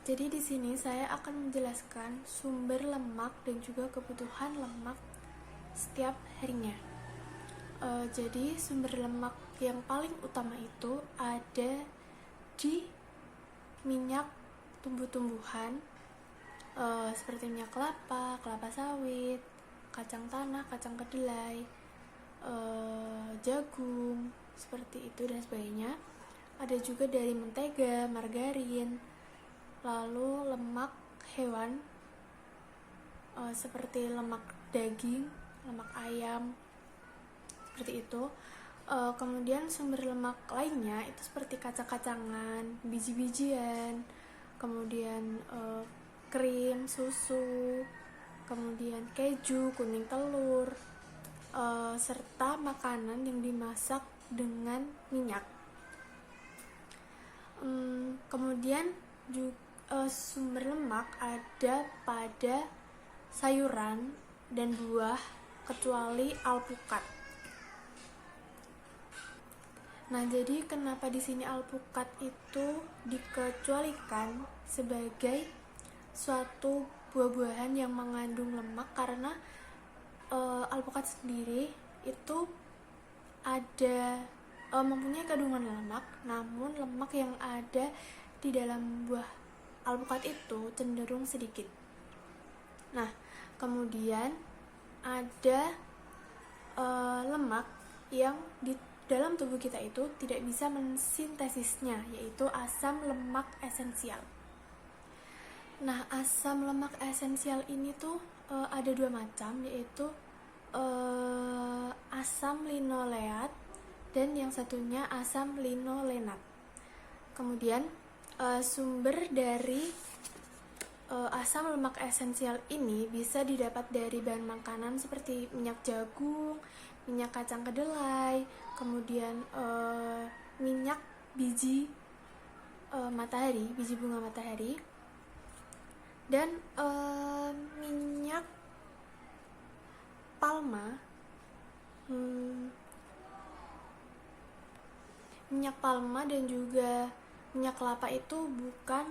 Jadi di sini saya akan menjelaskan sumber lemak dan juga kebutuhan lemak setiap harinya. Jadi sumber lemak yang paling utama itu ada di minyak tumbuh-tumbuhan, seperti minyak kelapa, kelapa sawit, kacang tanah, kacang kedelai, jagung, seperti itu dan sebagainya. Ada juga dari mentega, margarin, lalu lemak hewan, seperti lemak daging, lemak ayam, seperti itu. Kemudian sumber lemak lainnya itu seperti kacang-kacangan, biji-bijian, kemudian krim, susu, kemudian keju, kuning telur, serta makanan yang dimasak dengan minyak. Kemudian juga sumber lemak ada pada sayuran dan buah kecuali alpukat. Nah, jadi kenapa di sini alpukat itu dikecualikan sebagai suatu buah-buahan yang mengandung lemak? Karena alpukat sendiri itu ada mempunyai kandungan lemak, namun lemak yang ada di dalam buah alpukat itu cenderung sedikit. Nah, kemudian ada lemak yang di dalam tubuh kita itu tidak bisa mensintesisnya, yaitu asam lemak esensial. Nah, asam lemak esensial ini tuh ada dua macam, yaitu asam linoleat dan yang satunya asam linolenat. Kemudian sumber dari asam lemak esensial ini bisa didapat dari bahan makanan seperti minyak jagung, minyak kacang kedelai, kemudian minyak biji matahari, biji bunga matahari, dan minyak palma. Minyak palma dan juga minyak kelapa itu bukan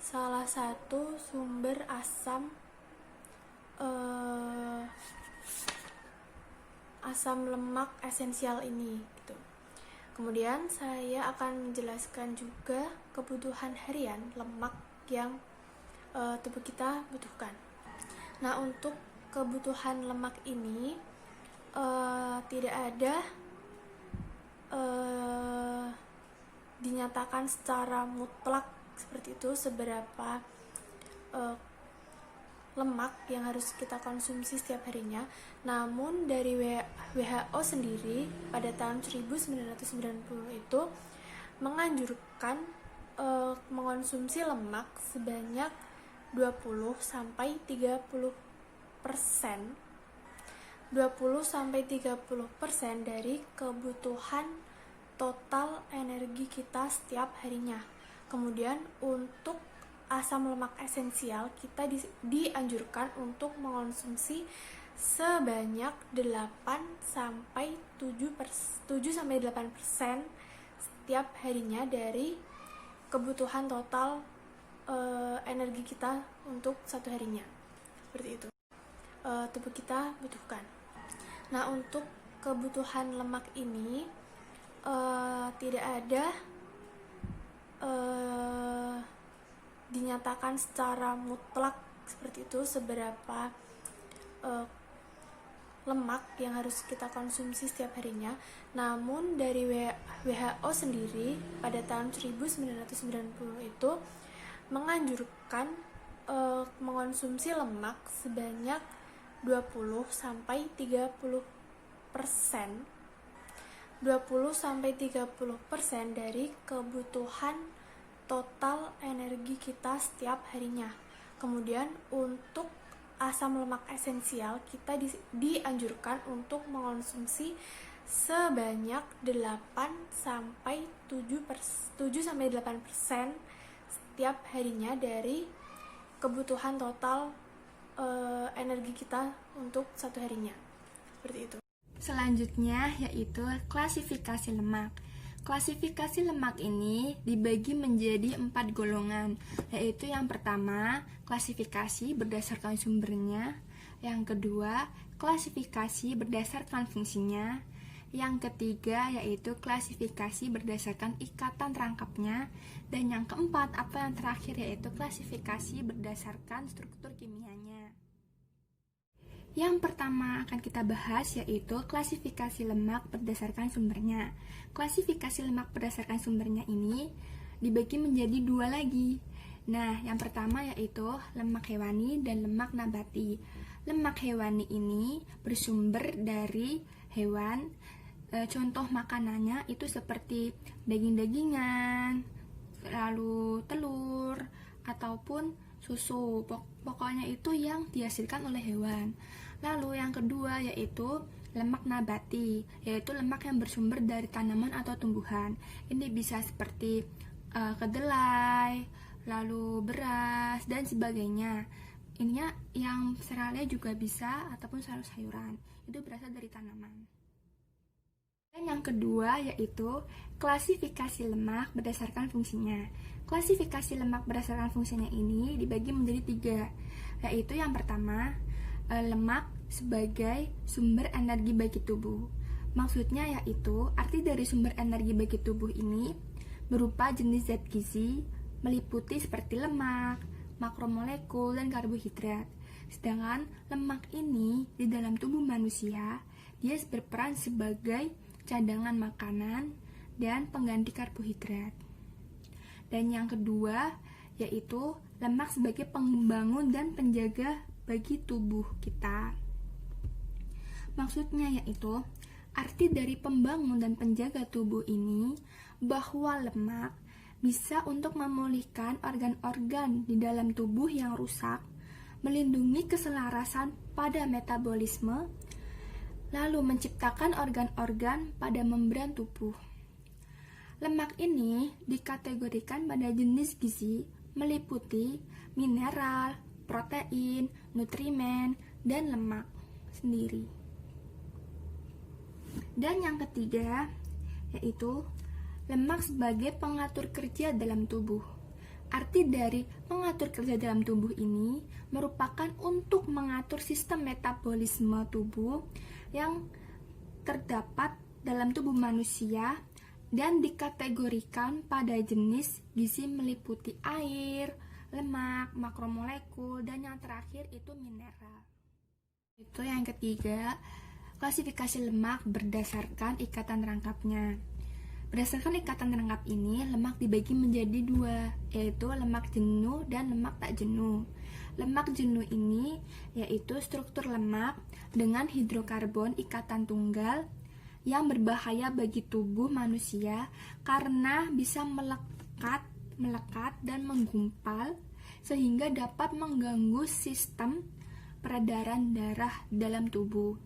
salah satu sumber asam lemak esensial ini gitu. Kemudian saya akan menjelaskan juga kebutuhan harian lemak yang tubuh kita butuhkan. Nah, untuk kebutuhan lemak ini tidak ada dinyatakan secara mutlak seperti itu seberapa lemak yang harus kita konsumsi setiap harinya. Namun dari WHO sendiri pada tahun 1990 itu menganjurkan mengonsumsi lemak sebanyak 20-30% dari kebutuhan total energi kita setiap harinya. Kemudian untuk asam lemak esensial kita dianjurkan untuk mengonsumsi sebanyak 7-8% setiap harinya dari kebutuhan total energi kita untuk satu harinya. Seperti itu tubuh kita butuhkan. Nah, untuk kebutuhan lemak ini tidak ada dinyatakan secara mutlak seperti itu seberapa lemak yang harus kita konsumsi setiap harinya. Namun dari WHO sendiri pada tahun 1990 itu menganjurkan mengonsumsi lemak sebanyak 20-30% dari kebutuhan total energi kita setiap harinya. Kemudian untuk asam lemak esensial kita dianjurkan untuk mengonsumsi sebanyak 7-8% setiap harinya dari kebutuhan total energi kita untuk satu harinya. Seperti itu. Selanjutnya yaitu klasifikasi lemak. Klasifikasi lemak ini dibagi menjadi 4 golongan, yaitu yang pertama, klasifikasi berdasarkan sumbernya, yang kedua, klasifikasi berdasarkan fungsinya, yang ketiga yaitu klasifikasi berdasarkan ikatan rangkapnya, dan yang keempat atau yang terakhir yaitu klasifikasi berdasarkan struktur kimianya. Yang pertama akan kita bahas yaitu klasifikasi lemak berdasarkan sumbernya. Klasifikasi lemak berdasarkan sumbernya ini dibagi menjadi 2 lagi. Nah, yang pertama yaitu lemak hewani dan lemak nabati. Lemak hewani ini bersumber dari hewan. Contoh makanannya itu seperti daging-dagingan, lalu telur, ataupun susu. Pokoknya itu yang dihasilkan oleh hewan. Lalu yang kedua yaitu lemak nabati, yaitu lemak yang bersumber dari tanaman atau tumbuhan. Ini bisa seperti kedelai, lalu beras, dan sebagainya. Ininya yang seralnya juga bisa, ataupun sayur-sayuran. Itu berasal dari tanaman. Dan yang kedua yaitu klasifikasi lemak berdasarkan fungsinya. Klasifikasi lemak berdasarkan fungsinya ini dibagi menjadi 3, yaitu yang pertama, lemak sebagai sumber energi bagi tubuh. Maksudnya yaitu arti dari sumber energi bagi tubuh ini berupa jenis zat gizi meliputi seperti lemak, makromolekul, dan karbohidrat. Sedangkan lemak ini di dalam tubuh manusia dia berperan sebagai cadangan makanan dan pengganti karbohidrat. Dan yang kedua yaitu lemak sebagai pembangun dan penjaga bagi tubuh kita. Maksudnya yaitu arti dari pembangun dan penjaga tubuh ini bahwa lemak bisa untuk memulihkan organ-organ di dalam tubuh yang rusak, melindungi keselarasan pada metabolisme, lalu menciptakan organ-organ pada membran tubuh. Lemak ini dikategorikan pada jenis gizi meliputi mineral, protein, nutrimen, dan lemak sendiri. Dan yang ketiga yaitu lemak sebagai pengatur kerja dalam tubuh. Arti dari pengatur kerja dalam tubuh ini merupakan untuk mengatur sistem metabolisme tubuh yang terdapat dalam tubuh manusia dan dikategorikan pada jenis gizi meliputi air, lemak, makromolekul, dan yang terakhir itu mineral. Itu yang ketiga, klasifikasi lemak berdasarkan ikatan rangkapnya. Berdasarkan ikatan rangkap ini, lemak dibagi menjadi 2, yaitu lemak jenuh dan lemak tak jenuh. Lemak jenuh ini yaitu struktur lemak dengan hidrokarbon ikatan tunggal yang berbahaya bagi tubuh manusia karena bisa melekat dan menggumpal sehingga dapat mengganggu sistem peredaran darah dalam tubuh.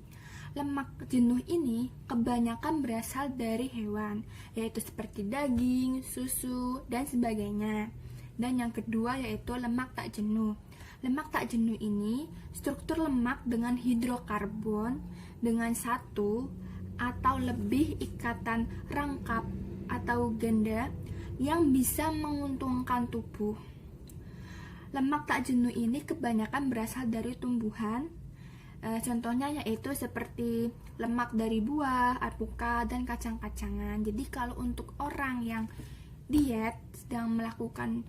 Lemak jenuh ini kebanyakan berasal dari hewan, yaitu seperti daging, susu, dan sebagainya. Dan yang kedua yaitu lemak tak jenuh. Lemak tak jenuh ini struktur lemak dengan hidrokarbon dengan 1 atau lebih ikatan rangkap atau ganda yang bisa menguntungkan tubuh. Lemak tak jenuh ini kebanyakan berasal dari tumbuhan. Contohnya yaitu seperti lemak dari buah, alpukat, dan kacang-kacangan. Jadi kalau untuk orang yang diet, sedang melakukan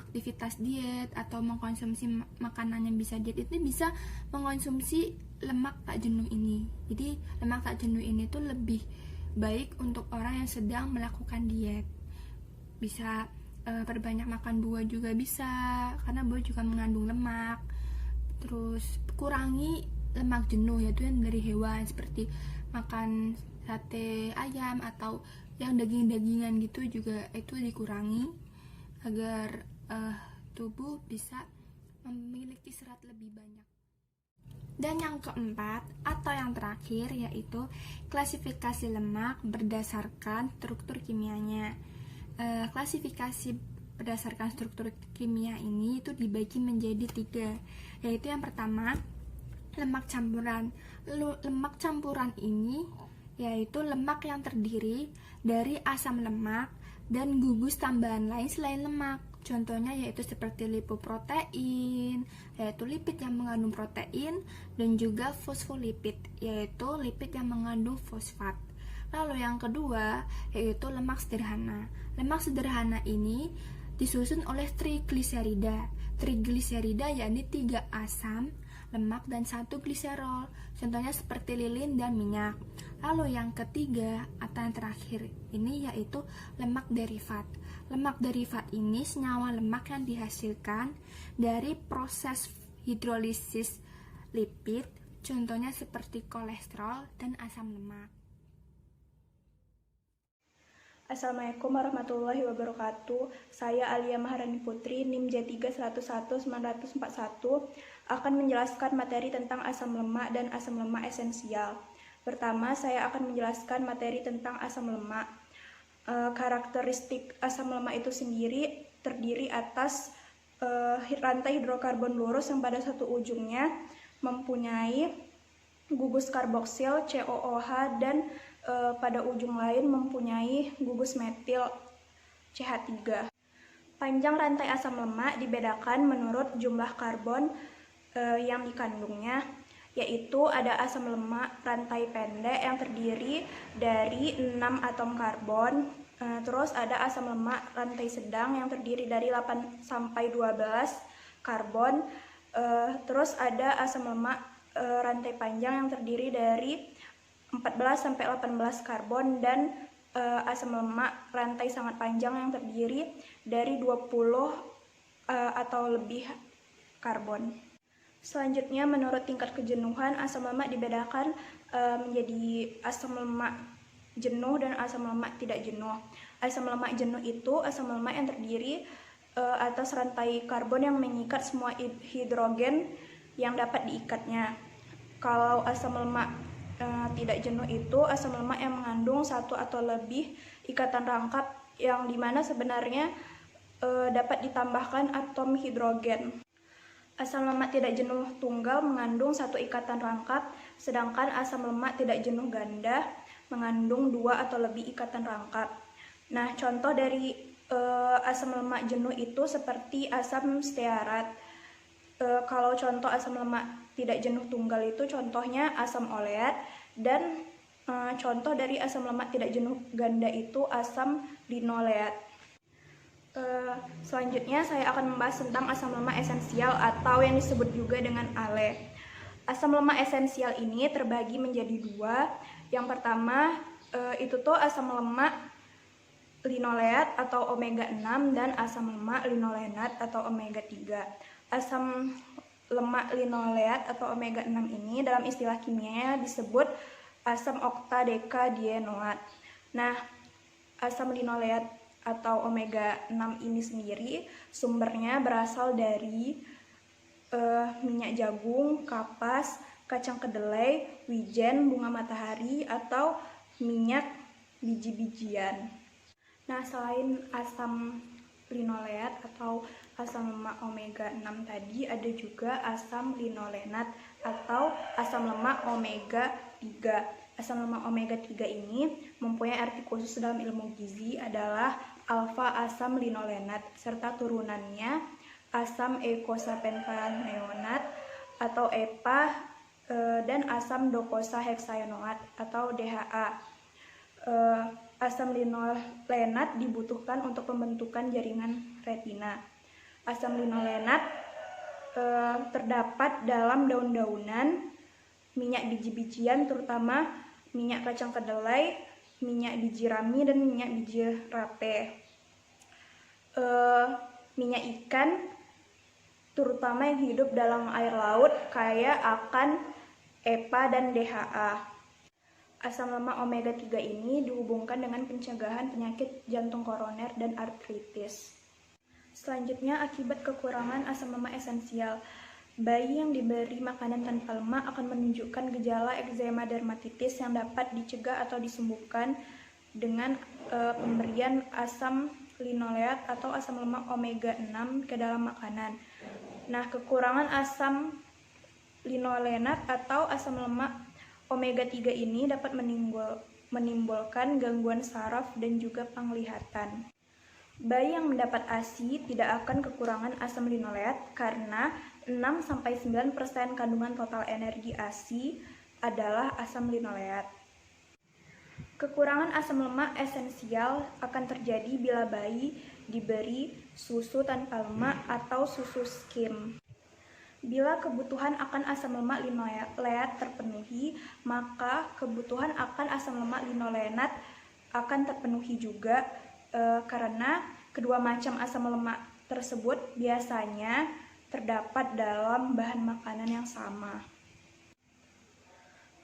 aktivitas diet atau mengkonsumsi makanan yang bisa diet, itu bisa mengkonsumsi lemak tak jenuh ini. Jadi lemak tak jenuh ini tuh lebih baik untuk orang yang sedang melakukan diet. Bisa perbanyak makan buah juga bisa, karena buah juga mengandung lemak. Terus kurangi lemak jenuh, yaitu yang dari hewan seperti makan sate ayam atau yang daging-dagingan gitu juga itu dikurangi agar tubuh bisa memiliki serat lebih banyak. Dan yang keempat atau yang terakhir yaitu klasifikasi lemak berdasarkan struktur kimianya. Klasifikasi berdasarkan struktur kimia ini itu dibagi menjadi 3, yaitu yang pertama lemak campuran. Lemak campuran ini yaitu lemak yang terdiri dari asam lemak dan gugus tambahan lain selain lemak. Contohnya yaitu seperti lipoprotein, yaitu lipid yang mengandung protein, dan juga fosfolipid, yaitu lipid yang mengandung fosfat. Lalu yang kedua yaitu lemak sederhana. Lemak sederhana ini disusun oleh trigliserida. Trigliserida yakni 3 asam, lemak, dan 1 gliserol. Contohnya seperti lilin dan minyak. Lalu yang ketiga atau yang terakhir ini yaitu lemak derivat. Lemak derivat ini senyawa lemak yang dihasilkan dari proses hidrolisis lipid, contohnya seperti kolesterol dan asam lemak. Assalamualaikum warahmatullahi wabarakatuh. Saya Alia Maharani Putri, NIM J3111941, akan menjelaskan materi tentang asam lemak dan asam lemak esensial. Pertama, saya akan menjelaskan materi tentang asam lemak. Karakteristik asam lemak itu sendiri terdiri atas rantai hidrokarbon lurus yang pada satu ujungnya mempunyai gugus karboksil COOH dan pada ujung lain mempunyai gugus metil CH3. Panjang rantai asam lemak dibedakan menurut jumlah karbon yang dikandungnya, yaitu ada asam lemak rantai pendek yang terdiri dari 6 atom karbon, terus ada asam lemak rantai sedang yang terdiri dari 8 sampai 12 karbon, terus ada asam lemak rantai panjang yang terdiri dari 14 sampai 18 karbon, dan asam lemak rantai sangat panjang yang terdiri dari 20 atau lebih karbon. Selanjutnya, menurut tingkat kejenuhan, asam lemak dibedakan menjadi asam lemak jenuh dan asam lemak tidak jenuh. Asam lemak jenuh itu asam lemak yang terdiri atas rantai karbon yang mengikat semua hidrogen yang dapat diikatnya. Kalau asam lemak tidak jenuh itu asam lemak yang mengandung satu atau lebih ikatan rangkap yang dimana sebenarnya dapat ditambahkan atom hidrogen. Asam lemak tidak jenuh tunggal mengandung satu ikatan rangkap, sedangkan asam lemak tidak jenuh ganda mengandung 2 atau lebih ikatan rangkap. Nah, contoh dari asam lemak jenuh itu seperti asam stearat. Kalau contoh asam lemak tidak jenuh tunggal itu contohnya asam oleat, dan contoh dari asam lemak tidak jenuh ganda itu asam linoleat. Selanjutnya saya akan membahas tentang asam lemak esensial atau yang disebut juga dengan ALE. Asam lemak esensial ini terbagi menjadi 2. Yang pertama itu tuh asam lemak linoleat atau omega 6 dan asam lemak linolenat atau omega 3. Asam lemak linoleat atau omega 6 ini dalam istilah kimianya disebut asam oktadekadienoat. Nah, asam linoleat atau omega 6 ini sendiri sumbernya berasal dari minyak jagung, kapas, kacang kedelai, wijen, bunga matahari, atau minyak biji-bijian. Nah, selain asam linoleat atau asam lemak omega 6 tadi, ada juga asam linolenat atau asam lemak omega 3. Asam lemak omega 3 ini mempunyai arti khusus dalam ilmu gizi adalah alfa asam linolenat serta turunannya asam eicosapentaneonat atau EPA dan asam docosahexaenoat atau DHA. Asam linolenat dibutuhkan untuk pembentukan jaringan retina. Asam linolenat terdapat dalam daun-daunan, minyak biji-bijian terutama minyak kacang kedelai, minyak biji rami, dan minyak biji rape. Minyak ikan terutama yang hidup dalam air laut kaya akan EPA dan DHA. Asam lemak omega 3 ini dihubungkan dengan pencegahan penyakit jantung koroner dan artritis. Selanjutnya, akibat kekurangan asam lemak esensial, bayi yang diberi makanan tanpa lemak akan menunjukkan gejala eksema dermatitis yang dapat dicegah atau disembuhkan dengan pemberian asam linoleat atau asam lemak omega 6 ke dalam makanan. Nah, kekurangan asam linolenat atau asam lemak Omega 3 ini dapat menimbulkan gangguan saraf dan juga penglihatan. Bayi yang mendapat ASI tidak akan kekurangan asam linoleat karena 6-9% kandungan total energi ASI adalah asam linoleat. Kekurangan asam lemak esensial akan terjadi bila bayi diberi susu tanpa lemak atau susu skim. Bila kebutuhan akan asam lemak linoleat terpenuhi, maka kebutuhan akan asam lemak linolenat akan terpenuhi juga karena kedua macam asam lemak tersebut biasanya terdapat dalam bahan makanan yang sama.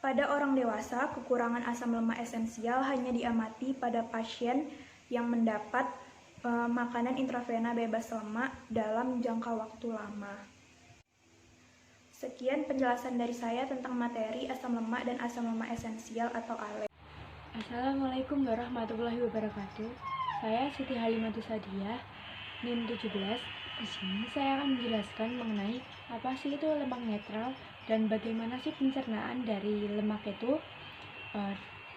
Pada orang dewasa, kekurangan asam lemak esensial hanya diamati pada pasien yang mendapat makanan intravena bebas lemak dalam jangka waktu lama. Sekian penjelasan dari saya tentang materi asam lemak dan asam lemak esensial atau ALE. Assalamualaikum warahmatullahi wabarakatuh. Saya Siti Halimatus Sadiah, NIM 17. Di sini saya akan menjelaskan mengenai apa sih itu lemak netral dan bagaimana sih pencernaan dari lemak itu.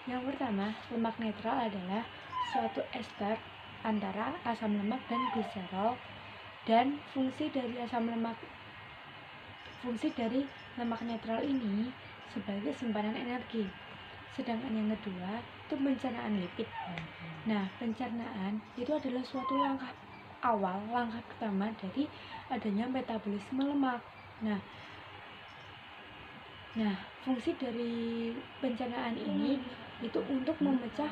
Yang pertama, lemak netral adalah suatu ester antara asam lemak dan gliserol, dan fungsi dari lemak netral ini sebagai simpanan energi. Sedangkan yang kedua itu pencernaan lipid. Nah, pencernaan itu adalah suatu langkah pertama dari adanya metabolisme lemak. Nah, fungsi dari pencernaan ini itu untuk memecah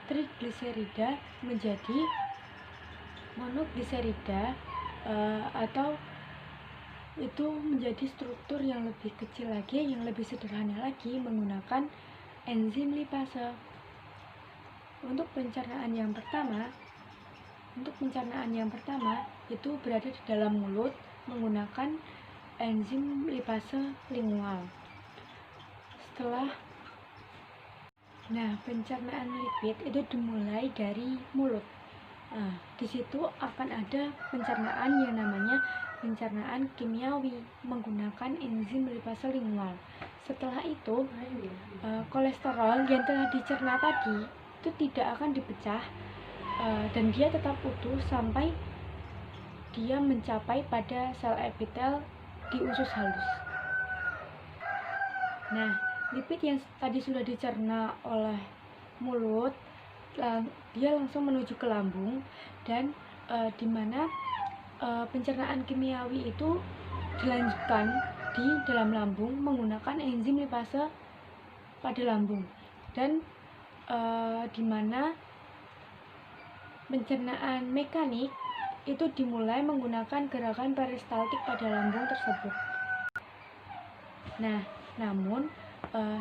trigliserida menjadi monogliserida atau itu menjadi struktur yang lebih kecil lagi, yang lebih sederhana lagi menggunakan enzim lipase. Untuk pencernaan yang pertama itu berada di dalam mulut menggunakan enzim lipase lingual. Pencernaan lipid itu dimulai dari mulut. Di situ akan ada pencernaan yang namanya pencernaan kimiawi menggunakan enzim lipase lingual. Setelah itu, kolesterol yang telah dicerna tadi itu tidak akan dipecah dan dia tetap utuh sampai dia mencapai pada sel epitel di usus halus. Nah, lipid yang tadi sudah dicerna oleh mulut, dia langsung menuju ke lambung, dan di mana pencernaan kimiawi itu dilanjutkan di dalam lambung menggunakan enzim lipase pada lambung, dan di mana pencernaan mekanik itu dimulai menggunakan gerakan peristaltik pada lambung tersebut. Nah, namun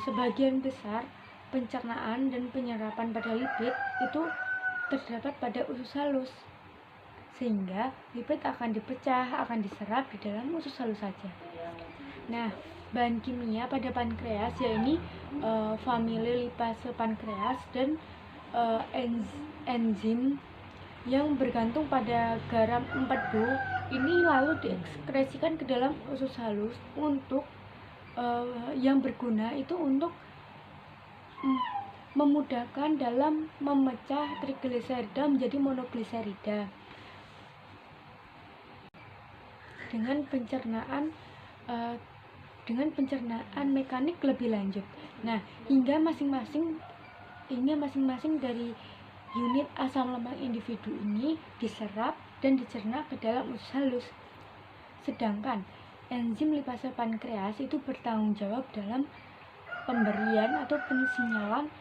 sebagian besar pencernaan dan penyerapan pada lipid itu terdapat pada usus halus, sehingga lipid akan dipecah, akan diserap di dalam usus halus saja. Nah, bahan kimia pada pankreas yaitu famili lipase pankreas dan enzim yang bergantung pada garam 4-Bu ini lalu diekskresikan ke dalam usus halus untuk yang berguna itu untuk memudahkan dalam memecah trigliserida menjadi monogliserida dengan pencernaan mekanik lebih lanjut. Nah, hingga masing-masing dari unit asam lemak individu ini diserap dan dicerna ke dalam usus halus. Sedangkan enzim lipase pankreas itu bertanggung jawab dalam pemberian atau pensinyalan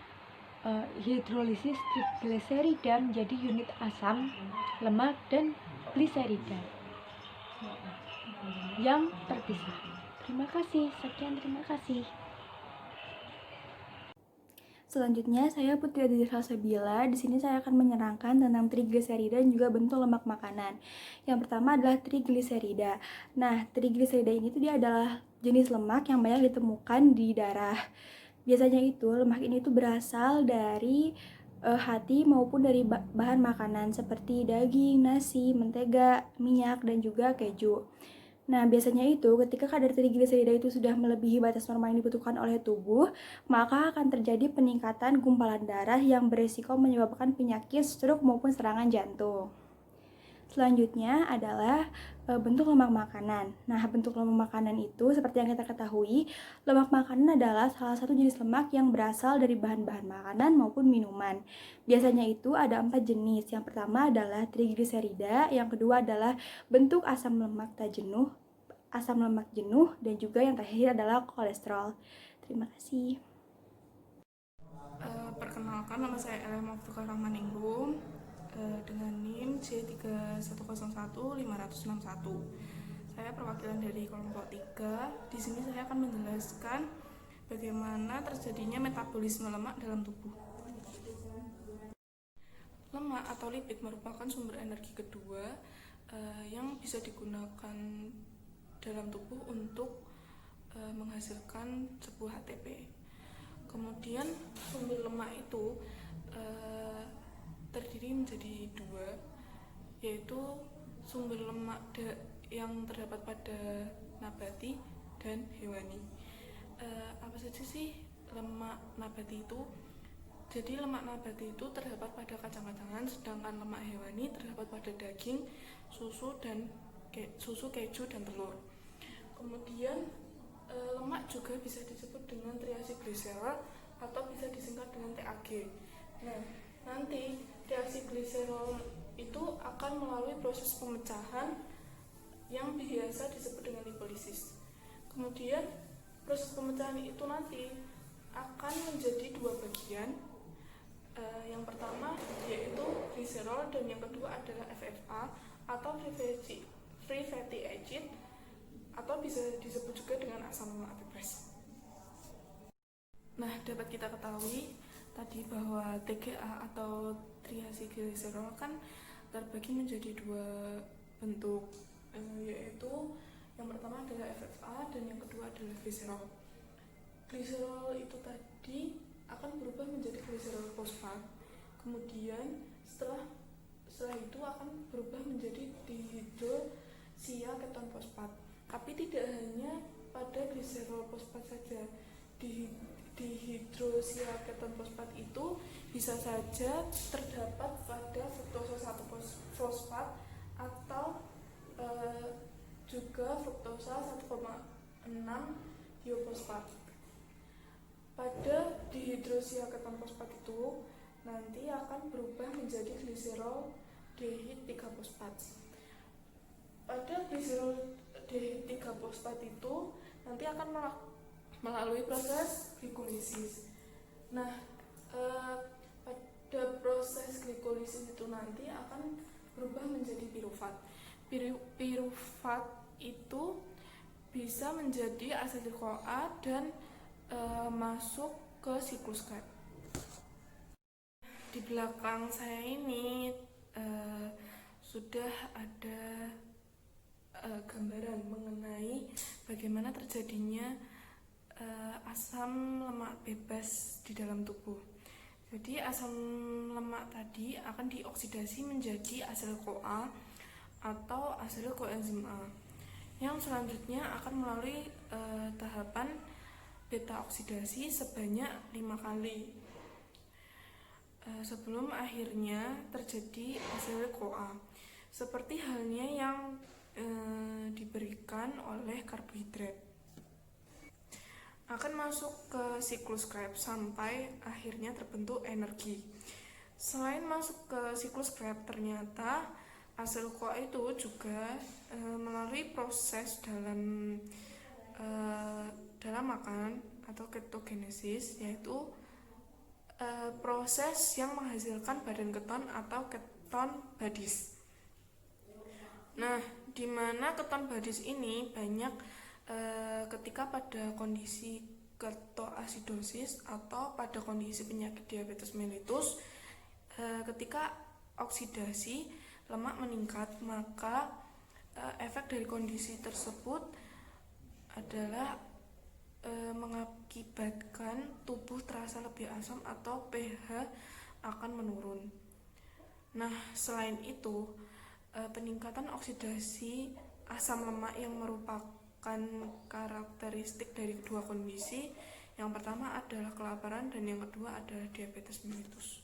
hidrolisis trigliserida menjadi unit asam lemak dan gliserida yang terpisah. Terima kasih. Terima kasih. Selanjutnya, saya Putri Aditya Salsabila. Di sini saya akan menerangkan tentang trigliserida dan juga bentuk lemak makanan. Yang pertama adalah trigliserida. Nah, trigliserida ini dia adalah jenis lemak yang banyak ditemukan di darah. Biasanya itu lemak ini berasal dari hati maupun dari bahan makanan seperti daging, nasi, mentega, minyak, dan juga keju. Nah, biasanya itu ketika kadar trigliserida itu sudah melebihi batas normal yang dibutuhkan oleh tubuh, maka akan terjadi peningkatan gumpalan darah yang berisiko menyebabkan penyakit stroke maupun serangan jantung. Selanjutnya adalah bentuk lemak makanan. Nah, bentuk lemak makanan itu seperti yang kita ketahui, lemak makanan adalah salah satu jenis lemak yang berasal dari bahan-bahan makanan maupun minuman. Biasanya itu ada 4 jenis. Yang pertama adalah trigliserida, yang kedua adalah bentuk asam lemak tak jenuh, asam lemak jenuh, dan juga yang terakhir adalah kolesterol. Terima kasih. Perkenalkan, nama saya Elema Futukar Rahmaningrum dengan NIM C3101561. Saya perwakilan dari kelompok 3. Di sini saya akan menjelaskan bagaimana terjadinya metabolisme lemak dalam tubuh. Lemak atau lipid merupakan sumber energi kedua yang bisa digunakan dalam tubuh untuk menghasilkan sebuah ATP. Kemudian sumber lemak itu terdiri menjadi dua, yaitu sumber lemak yang terdapat pada nabati dan hewani. Apa saja sih lemak nabati itu? Jadi lemak nabati itu terdapat pada kacang-kacangan, sedangkan lemak hewani terdapat pada daging, susu, keju, dan telur. Kemudian lemak juga bisa disebut dengan triacylglycerol atau bisa disingkat dengan TAG. Nah, nanti triacylglycerol itu akan melalui proses pemecahan yang biasa disebut dengan lipolisis. Kemudian proses pemecahan itu nanti akan menjadi dua bagian. Yang pertama yaitu gliserol dan yang kedua adalah FFA atau free fatty acid atau bisa disebut juga dengan asam lemak bebas. Nah, dapat kita ketahui tadi bahwa TGA atau triacylglycerol kan terbagi menjadi dua bentuk, yaitu yang pertama adalah FFA dan yang kedua adalah gliserol. Gliserol itu tadi akan berubah menjadi gliserol fosfat, kemudian setelah itu akan berubah menjadi dihidroksiaketon fosfat. Tapi tidak hanya pada gliserol fosfat saja, dihidroksiaketon fosfat itu bisa saja terdapat pada fruktosa 1 fosfat atau juga fruktosa 1,6 diofosfat. Pada dihidroksiaketon fosfat itu nanti akan berubah menjadi gliserol dehid 3 fosfat. Pada gliserol dehid 3 fosfat itu nanti akan melalui proses glikolisis. Nah, pada proses glikolisis itu nanti akan berubah menjadi pirufat. Pirufat itu bisa menjadi asetil-CoA dan masuk ke siklus Krebs. Di belakang saya ini sudah ada gambaran mengenai bagaimana terjadinya asam lemak bebas di dalam tubuh. Jadi asam lemak tadi akan dioksidasi menjadi asetil-CoA atau asetil koenzim A, yang selanjutnya akan melalui tahapan beta oksidasi sebanyak 5 kali sebelum akhirnya terjadi asetil-CoA, seperti halnya yang diberikan oleh karbohidrat. Akan masuk ke siklus Krebs sampai akhirnya terbentuk energi. Selain masuk ke siklus Krebs, ternyata asetil-CoA itu juga melalui proses dalam makanan atau ketogenesis, yaitu proses yang menghasilkan badan keton atau keton badis. Nah, di mana keton badis ini banyak ketika pada kondisi ketoasidosis atau pada kondisi penyakit diabetes mellitus, ketika oksidasi lemak meningkat, maka efek dari kondisi tersebut adalah mengakibatkan tubuh terasa lebih asam atau pH akan menurun. Nah, selain itu peningkatan oksidasi asam lemak yang merupakan karakteristik dari kedua kondisi. Yang pertama adalah kelaparan dan yang kedua adalah diabetes mellitus.